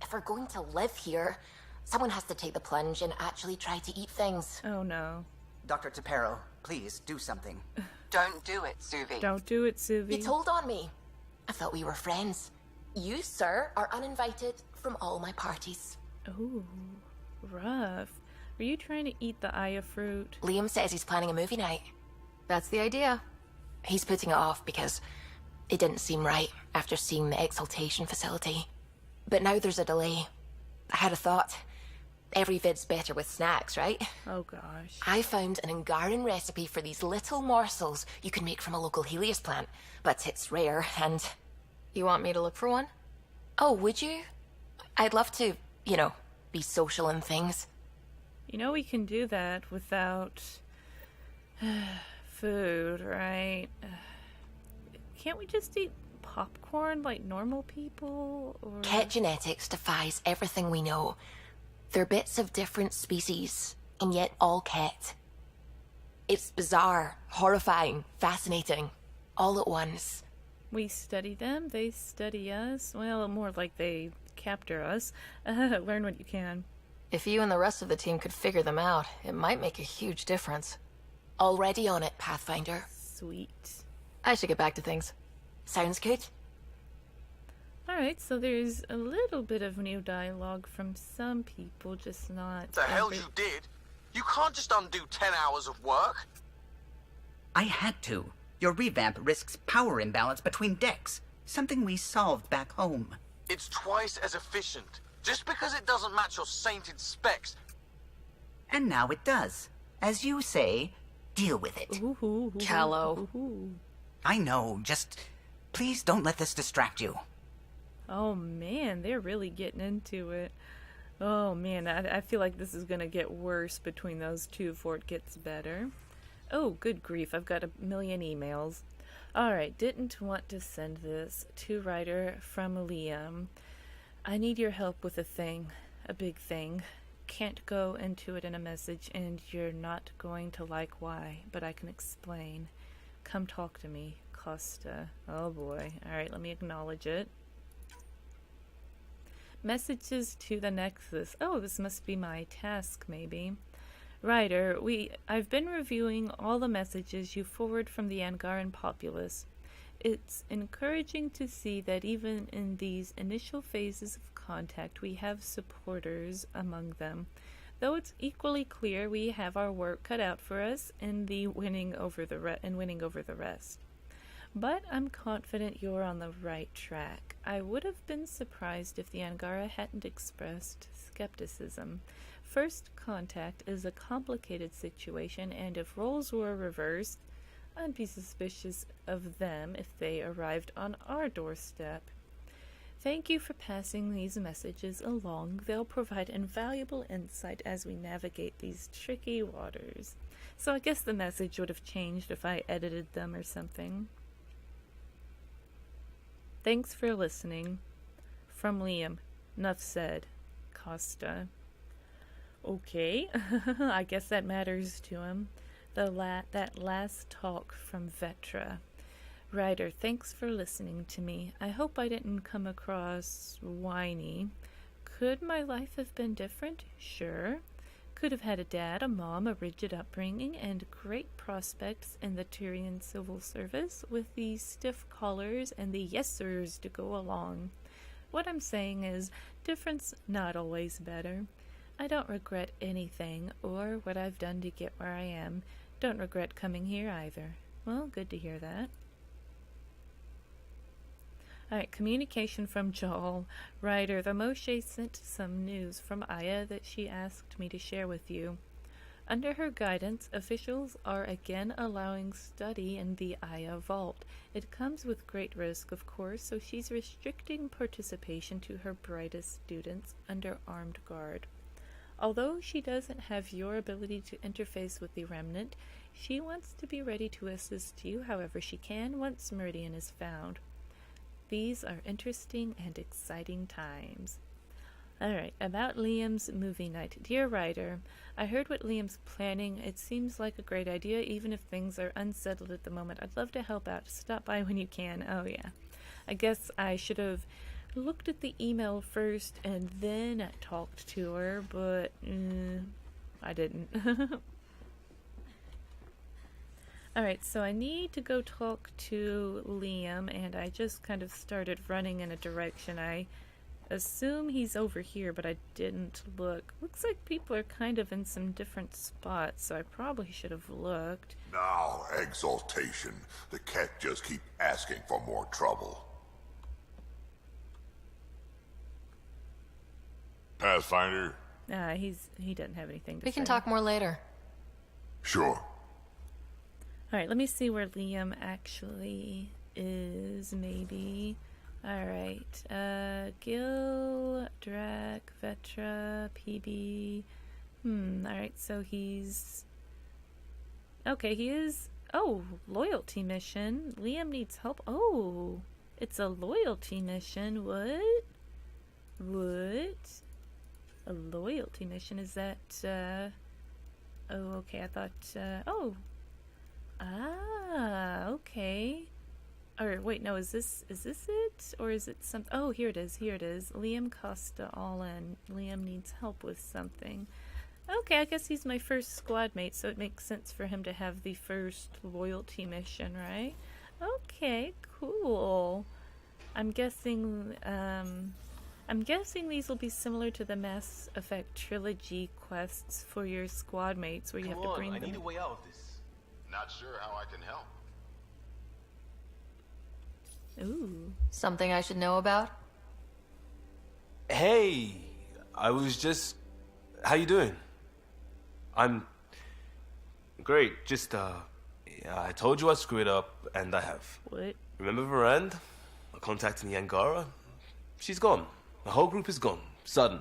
If we're going to live here, someone has to take the plunge and actually try to eat things. Oh no. Dr. Tapero, please do something. Don't do it, Suvi. Don't do it, Suvi. You told on me. I thought we were friends. You, sir, are uninvited from all my parties. Ooh, rough. Are you trying to eat the Aya fruit? Liam says he's planning a movie night. That's the idea. He's putting it off because it didn't seem right after seeing the exaltation facility. But now there's a delay. I had a thought. Every vid's better with snacks, right? Oh gosh. I found an Angaran recipe for these little morsels you can make from a local Helios plant, but it's rare and... You want me to look for one? Oh, would you? I'd love to, you know, be social and things. You know we can do that without food, right? Can't we just eat popcorn like normal people? Or... Ket genetics defies everything we know. They're bits of different species, and yet all Ket. It's bizarre, horrifying, fascinating, all at once. We study them, they study us. Well, more like they capture us. Learn what you can. If you and the rest of the team could figure them out, it might make a huge difference. Already on it, Pathfinder. Sweet. I should get back to things. Sounds good. Alright, so there's a little bit of new dialogue from some people, just not... The hell you did? You can't just undo 10 hours of work. I had to. Your revamp risks power imbalance between decks, something we solved back home. It's twice as efficient. Just because it doesn't match your sainted specs. And now it does. As you say, deal with it. Callow. I know, just please don't let this distract you. Oh man, they're really getting into it. Oh man, I feel like this is gonna get worse between those two before it gets better. Oh, good grief, I've got a million emails. Alright, didn't want to send this to Ryder from Liam. I need your help with a thing, a big thing. Can't go into it in a message, and you're not going to like why, but I can explain. Come talk to me, Costa. Oh boy. Alright, let me acknowledge it. Messages to the Nexus. Oh, this must be my task, maybe. Ryder, I've been reviewing all the messages you forward from the Angaran populace. It's encouraging to see that even in these initial phases of contact, we have supporters among them. Though it's equally clear we have our work cut out for us in the winning over the rest. But I'm confident you're on the right track. I would have been surprised if the Angara hadn't expressed skepticism. First contact is a complicated situation, and if roles were reversed, I'd be suspicious of them if they arrived on our doorstep. Thank you for passing these messages along. They'll provide invaluable insight as we navigate these tricky waters. So I guess the message would have changed if I edited them or something. Thanks for listening. From Liam. Nuff said. Costa. Okay, I guess that matters to him. That last talk from Vetra. Ryder, thanks for listening to me. I hope I didn't come across whiny. Could my life have been different? Sure. Could have had a dad, a mom, a rigid upbringing, and great prospects in the Tyrian civil service with the stiff collars and the yes-sirs to go along. What I'm saying is, difference not always better. I don't regret anything or what I've done to get where I am. Don't regret coming here either. Well, good to hear that. Alright, communication from Joel. Ryder, the Moshae sent some news from Aya that she asked me to share with you. Under her guidance, officials are again allowing study in the Aya Vault. It comes with great risk, of course, so she's restricting participation to her brightest students under armed guard. Although she doesn't have your ability to interface with the Remnant, she wants to be ready to assist you however she can once Meridian is found. These are interesting and exciting times. Alright, about Liam's movie night. Dear Ryder, I heard what Liam's planning. It seems like a great idea, even if things are unsettled at the moment. I'd love to help out. Stop by when you can. Oh yeah. I guess I should have looked at the email first and then talked to her, but I didn't. Alright, so I need to go talk to Liam, and I just kind of started running in a direction I assume he's over here, but I didn't look. Looks like people are kind of in some different spots, so I probably should have looked. Now, exaltation. The Ket just keep asking for more trouble. Pathfinder? He doesn't have anything to say. We can talk more later. Sure. Alright, let me see where Liam actually is, maybe. Alright, Gil, Drac, Vetra, PB. Alright, so he's... Okay, he is... Oh, loyalty mission. Liam needs help. Oh, it's a loyalty mission. What? A loyalty mission? Is that, Oh, okay, I thought, oh. Ah, okay. Or, wait, no, is this it? Or is it some... Oh, here it is. Liam Costa all in. Liam needs help with something. Okay, I guess he's my first squad mate, so it makes sense for him to have the first loyalty mission, right? Okay, cool. I'm guessing these will be similar to the Mass Effect trilogy quests for your squad mates, where you have to bring them. I need a way out of this. Not sure how I can help. Ooh. Something I should know about? Hey, I was just... How you doing? I'm... Great, just, yeah, I told you I screwed up, and I have. What? Remember Varand? I contacted the Angara? She's gone. The whole group is gone. Sudden.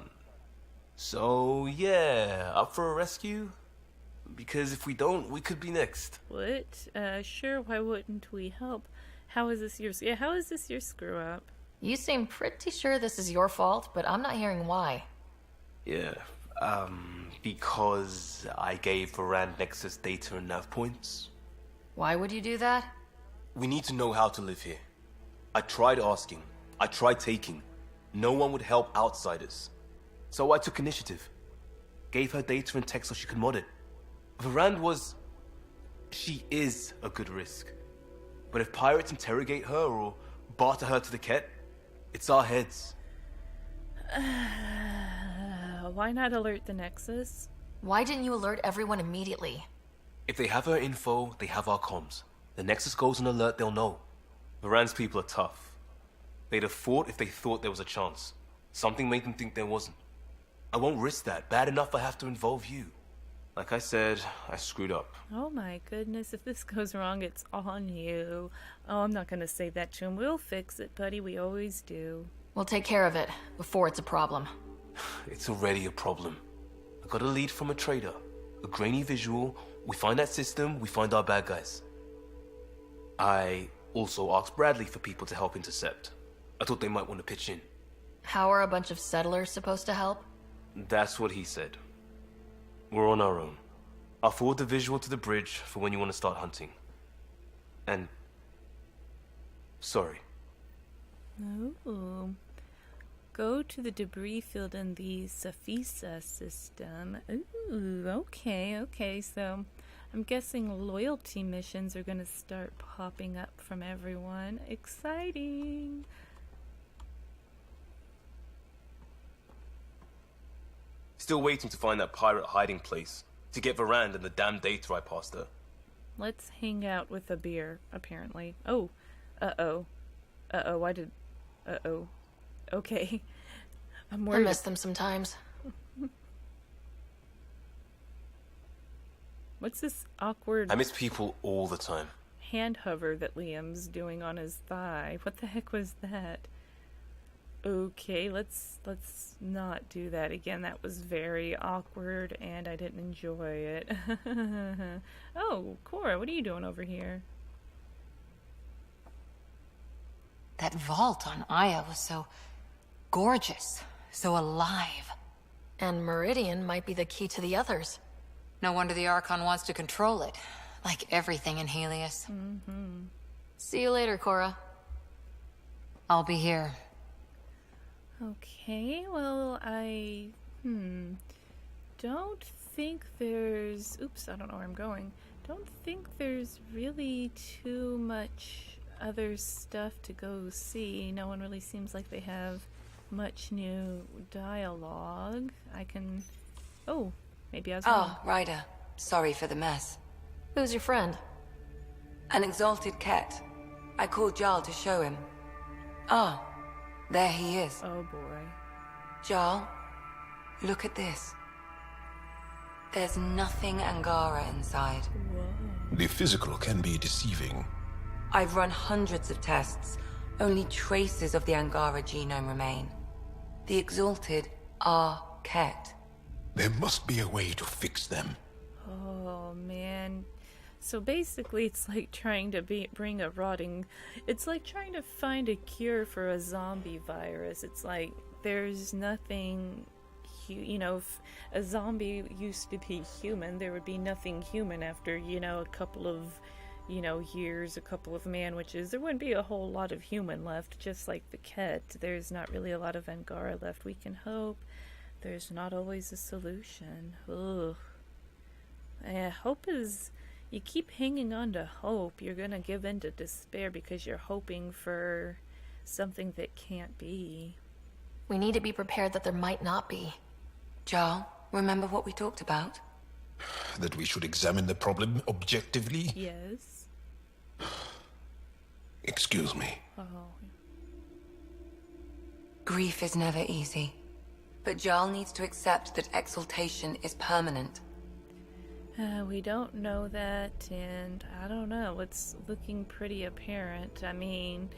So, yeah, up for a rescue? Because if we don't, we could be next. What? Sure, why wouldn't we help? How is this your screw up? You seem pretty sure this is your fault, but I'm not hearing why. Yeah, because I gave Varand Nexus data and nav points. Why would you do that? We need to know how to live here. I tried asking. I tried taking. No one would help outsiders. So I took initiative. Gave her data and tech so she could mod it. Varand was... She is a good risk. But if pirates interrogate her or barter her to the Ket, it's our heads. Why not alert the Nexus? Why didn't you alert everyone immediately? If they have her info, they have our comms. The Nexus goes on alert, they'll know. Varand's people are tough. They'd have fought if they thought there was a chance. Something made them think there wasn't. I won't risk that. Bad enough I have to involve you. Like I said, I screwed up. Oh my goodness, if this goes wrong, it's on you. Oh, I'm not gonna say that to him. We'll fix it, buddy. We always do. We'll take care of it before it's a problem. It's already a problem. I got a lead from a trader. A grainy visual. We find that system, we find our bad guys. I also asked Bradley for people to help intercept. I thought they might want to pitch in. How are a bunch of settlers supposed to help? That's what he said. We're on our own. I'll forward the visual to the bridge for when you want to start hunting. And... sorry. Ooh. Go to the debris field in the Safisa system. Ooh, okay, so I'm guessing loyalty missions are gonna start popping up from everyone. Exciting! Still waiting to find that pirate hiding place. To get Varand and the damn data I passed her. Let's hang out with a beer, apparently. Oh. Uh-oh. Why did... Uh-oh. Okay. I'm worried. I miss them sometimes. What's this awkward... I miss people all the time. hand hover that Liam's doing on his thigh? What the heck was that? Okay, let's not do that again. That was very awkward and I didn't enjoy it. Oh, Cora, what are you doing over here? That vault on Aya was so gorgeous, so alive. And Meridian might be the key to the others. No wonder the Archon wants to control it, like everything in Helios. Mm-hmm. See you later, Cora. I'll be here. Okay, well, I don't think there's... Oops, I don't know where I'm going. Don't think there's really too much other stuff to go see. No one really seems like they have much new dialogue. I can... Oh, maybe I was Oh, wrong. Ryder. Sorry for the mess. Who's your friend? An exalted cat. I called Jarl to show him. Ah, there he is. Oh boy. Jarl, look at this. There's nothing Angara inside. The physical can be deceiving. I've run hundreds of tests. Only traces of the Angara genome remain. The exalted are Ket. There must be a way to fix them. Oh man. So basically it's like trying to bring a rotting... It's like trying to find a cure for a zombie virus. It's like there's nothing... You know, if a zombie used to be human, there would be nothing human after, you know, a couple of, you know, years, a couple of man-witches. There wouldn't be a whole lot of human left, just like the Ket. There's not really a lot of Angara left. We can hope. There's not always a solution. Ugh. Hope is... You keep hanging on to hope, you're gonna give in to despair because you're hoping for something that can't be. We need to be prepared that there might not be. Jarl, remember what we talked about? That we should examine the problem objectively? Yes. Excuse me. Oh. Grief is never easy. But Jarl needs to accept that exaltation is permanent. We don't know that, and I don't know, it's looking pretty apparent. I mean,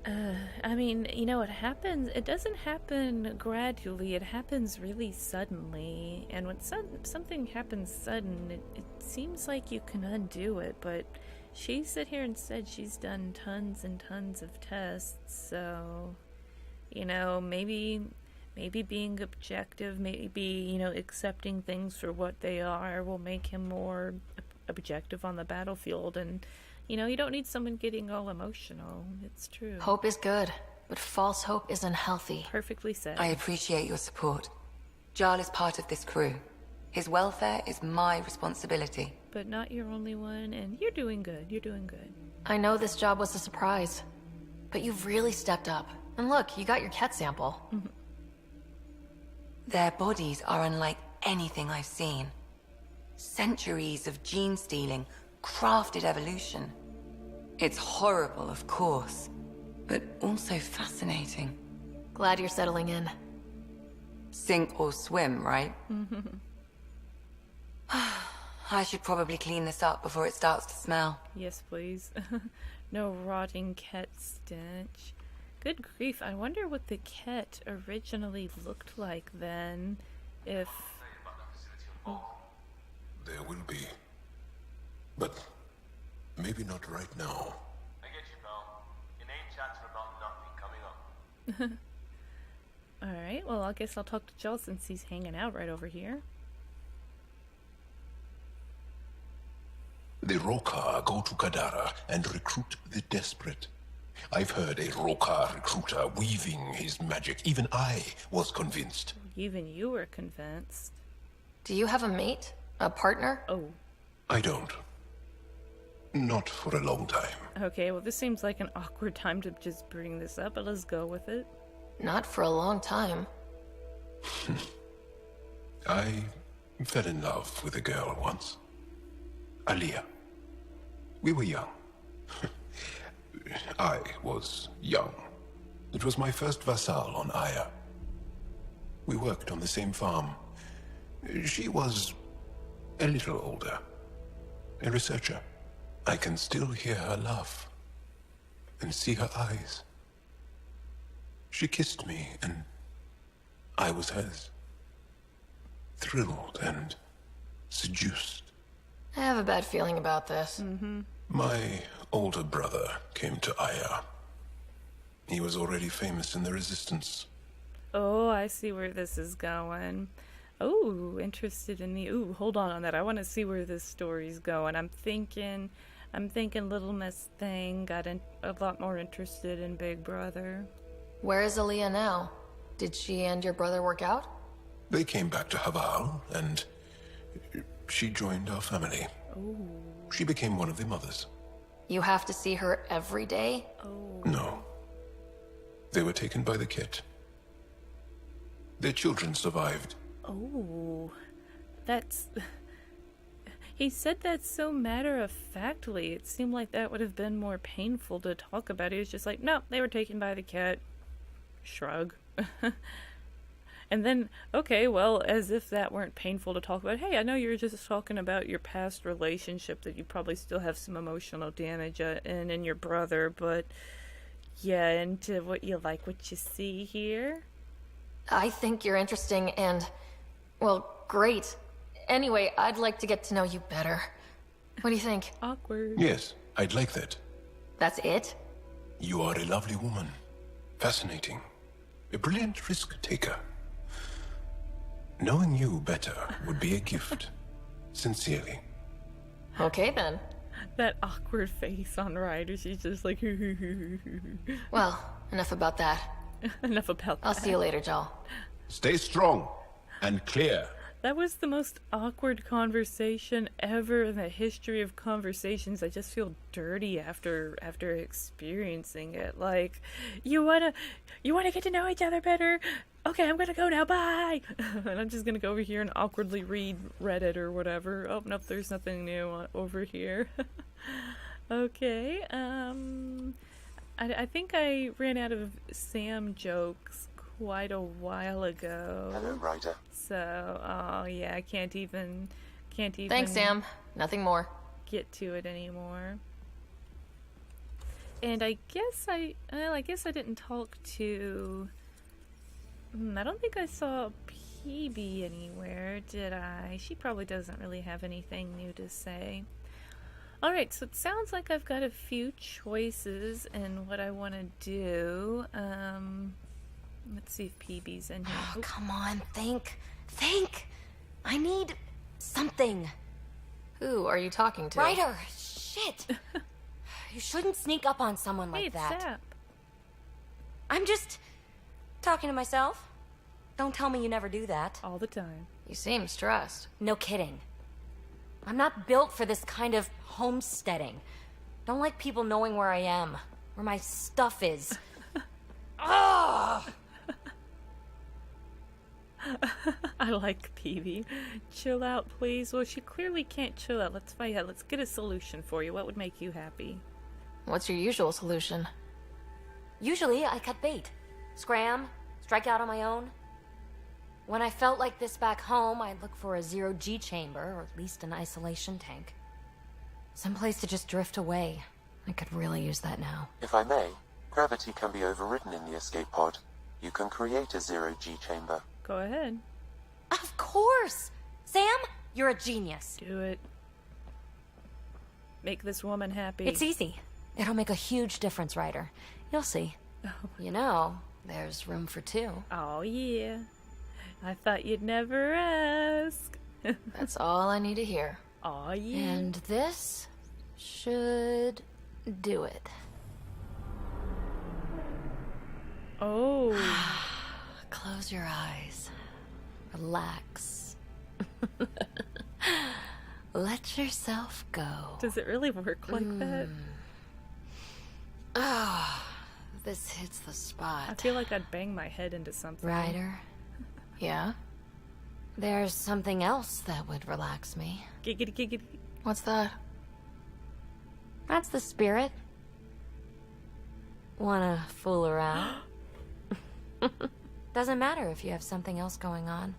you know, it doesn't happen gradually, it happens really suddenly, and when something happens sudden, it seems like you can undo it, but she sat here and said she's done tons and tons of tests, so, you know, maybe being objective, maybe, you know, accepting things for what they are will make him more objective on the battlefield. And, you know, you don't need someone getting all emotional. It's true. Hope is good, but false hope isn't healthy. Perfectly said. I appreciate your support. Jarl is part of this crew. His welfare is my responsibility. But not your only one, and you're doing good. You're doing good. I know this job was a surprise, but you've really stepped up. And look, you got your Ket sample. Their bodies are unlike anything I've seen. Centuries of gene stealing, crafted evolution. It's horrible, of course, but also fascinating. Glad you're settling in. Sink or swim, right? I should probably clean this up before it starts to smell. Yes, please. No rotting Ket stench. Good grief, I wonder what the Ket originally looked like then, if... Oh. There will be. But maybe not right now. I get you, pal. Inane chatter about nothing coming up. Alright, well, I guess I'll talk to Joel since he's hanging out right over here. The Rokar go to Kadara and recruit the desperate. I've heard a Rokar recruiter weaving his magic. Even I was convinced. Even you were convinced. Do you have a mate? A partner? Oh. I don't. Not for a long time. Okay, well this seems like an awkward time to just bring this up, but let's go with it. Not for a long time. I fell in love with a girl once. Aliyah. We were young. I was young. It was my first vassal on Aya. We worked on the same farm. She was a little older. A researcher. I can still hear her laugh and see her eyes. She kissed me and I was hers. Thrilled and seduced. I have a bad feeling about this. My older brother came to Aya. He was already famous in the Resistance. Oh, I see where this is going. Oh, interested in the... Ooh, hold on that. I want to see where this story's going. I'm thinking Little Miss Thing got a lot more interested in Big Brother. Where is Aliyah now? Did she and your brother work out? They came back to Haval, and she joined our family. Ooh. She became one of the mothers. You have to see her every day? Oh. No. They were taken by the Ket. Their children survived. Oh, that's... He said that so matter-of-factly. It seemed like that would have been more painful to talk about. He was just like, no, they were taken by the Ket. Shrug. And then, okay, well, as if that weren't painful to talk about. Hey, I know you're just talking about your past relationship that you probably still have some emotional damage in your brother, but yeah, into what you see here? I think you're interesting and, well, great. Anyway, I'd like to get to know you better. What do you think? Awkward. Yes, I'd like that. That's it? You are a lovely woman. Fascinating. A brilliant risk-taker. Knowing you better would be a gift. Sincerely. Okay, then. That awkward face on Ryder, she's just like... Well, enough about that. Enough about that. I'll see you later, Joel. Stay strong and clear. That was the most awkward conversation ever in the history of conversations. I just feel dirty after experiencing it. Like, you wanna get to know each other better? Okay, I'm gonna go now, bye! And I'm just gonna go over here and awkwardly read Reddit or whatever. Oh, nope, there's nothing new over here. Okay, I think I ran out of Sam jokes quite a while ago. Hello, Ryder. So, oh yeah, I can't even... Thanks, Sam. Nothing more. Get to it anymore. And I guess I didn't talk to... I don't think I saw PB anywhere, did I? She probably doesn't really have anything new to say. Alright, so it sounds like I've got a few choices in what I want to do. Let's see if PB's in here. Oh, come on, think. I need something. Who are you talking to? Ryder, shit. You shouldn't sneak up on someone like that. Sap. I'm just talking to myself. Don't tell me you never do that. All the time. You seem stressed. No kidding. I'm not built for this kind of homesteading. Don't like people knowing where I am, where my stuff is. Ugh! I like PB. Chill out, please. Well, she clearly can't chill out. Let's fight out. Let's get a solution for you. What would make you happy? What's your usual solution? Usually, I cut bait. Scram, strike out on my own. When I felt like this back home, I'd look for a zero-G chamber, or at least an isolation tank. Someplace to just drift away. I could really use that now. If I may, gravity can be overridden in the escape pod. You can create a zero-G chamber. Go ahead. Of course! Sam, you're a genius. Do it. Make this woman happy. It's easy. It'll make a huge difference, Ryder. You'll see. Oh. You know, there's room for two. Oh, yeah. I thought you'd never ask. That's all I need to hear. Oh, yeah. And this should do it. Oh. Close your eyes. Relax. Let yourself go. Does it really work like that? Oh, this hits the spot. I feel like I'd bang my head into something. Ryder? Yeah? There's something else that would relax me. Giggity, giggity. What's that? That's the spirit. Wanna fool around? Doesn't matter if you have something else going on.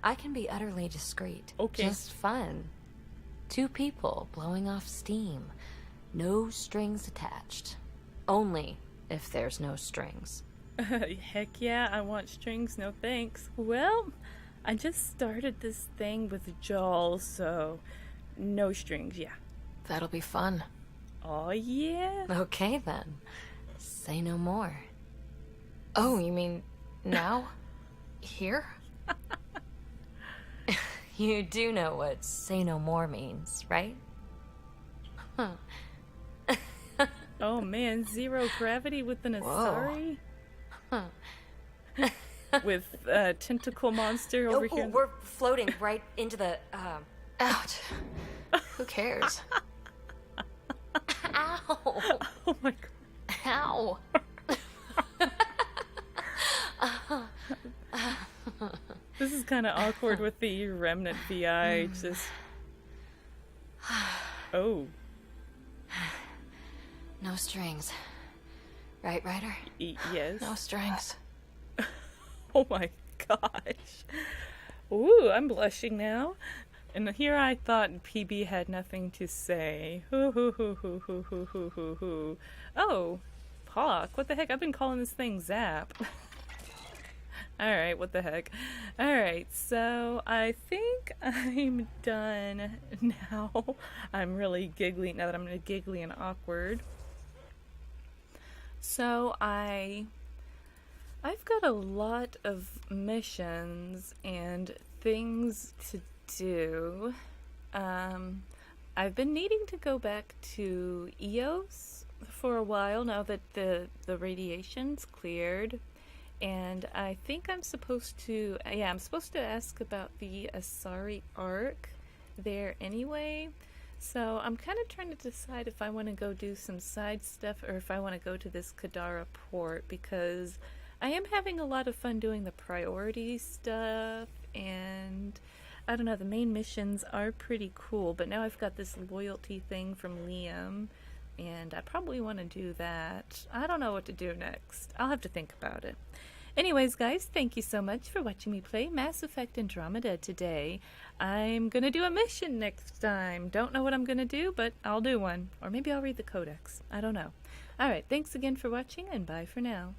I can be utterly discreet. Okay. Just fun. Two people blowing off steam. No strings attached. Only if there's no strings. Heck yeah, I want strings, no thanks. Well, I just started this thing with Joel, so no strings, yeah. That'll be fun. Oh yeah? Okay then. Say no more. Oh, you mean now? Here? You do know what say no more means, right? Oh man, zero gravity with an Asari? With a tentacle monster over here. We're floating right into the, Ouch. Who cares? Ow! Oh my god. Ow! This is kind of awkward with the Remnant VI. Just... Oh. No strings. Right, Ryder? Yes. No strings. Oh my gosh. Ooh, I'm blushing now. And here I thought PB had nothing to say. Oh, Hawk. What the heck? I've been calling this thing Zap. Alright, what the heck. Alright, so I think I'm done now. I'm really giggly now that I'm giggly and awkward. So I've got a lot of missions and things to do. I've been needing to go back to Eos for a while now that the radiation's cleared. And I think I'm supposed to, I'm supposed to ask about the Asari Ark there anyway. So I'm kind of trying to decide if I want to go do some side stuff or if I want to go to this Kadara port, because I am having a lot of fun doing the priority stuff, and I don't know, the main missions are pretty cool, but now I've got this loyalty thing from Liam, and I probably want to do that. I don't know what to do next. I'll have to think about it. Anyways, guys, thank you so much for watching me play Mass Effect Andromeda today. I'm gonna do a mission next time. Don't know what I'm gonna do, but I'll do one. Or maybe I'll read the codex. I don't know. Alright, thanks again for watching, and bye for now.